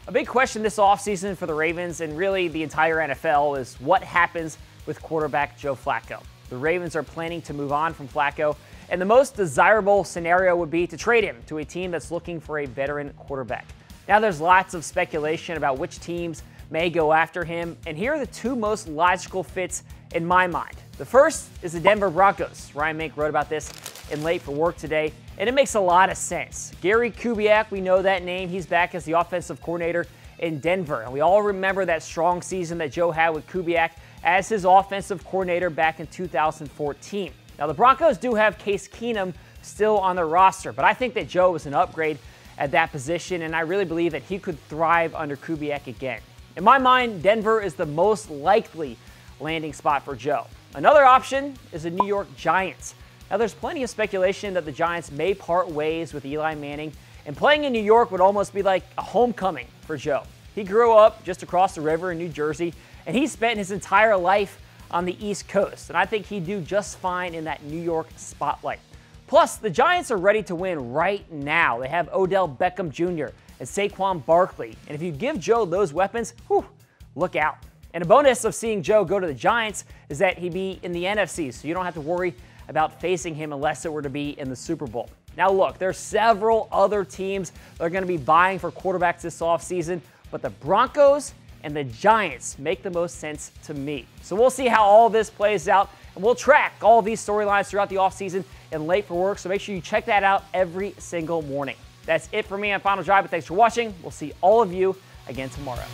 A big question this offseason for the Ravens and really the entire NFL is what happens with quarterback Joe Flacco. The Ravens are planning to move on from Flacco, and the most desirable scenario would be to trade him to a team that's looking for a veteran quarterback. Now there's lots of speculation about which teams may go after him, and here are the two most logical fits in my mind. The first is the Denver Broncos. Ryan Mink wrote about this in Late for Work today, and it makes a lot of sense. Gary Kubiak, we know that name. He's back as the offensive coordinator in Denver, and we all remember that strong season that Joe had with Kubiak as his offensive coordinator back in 2014. Now, the Broncos do have Case Keenum still on their roster, but I think that Joe was an upgrade at that position, and I really believe that he could thrive under Kubiak again. In my mind, Denver is the most likely landing spot for Joe. Another option is the New York Giants. Now, there's plenty of speculation that the Giants may part ways with Eli Manning, and playing in New York would almost be like a homecoming for Joe. He grew up just across the river in New Jersey, and he spent his entire life on the East Coast, and I think he'd do just fine in that New York spotlight. Plus, the Giants are ready to win right now. They have Odell Beckham Jr. and Saquon Barkley, and if you give Joe those weapons, look out. And a bonus of seeing Joe go to the Giants is that he'd be in the NFC, so you don't have to worry about facing him unless it were to be in the Super Bowl. Now look, there's several other teams that are going to be vying for quarterbacks this offseason, but the Broncos and the Giants make the most sense to me. So we'll see how all this plays out, and we'll track all these storylines throughout the offseason and Late for Work, so make sure you check that out every single morning. That's it for me on Final Drive, but thanks for watching. We'll see all of you again tomorrow.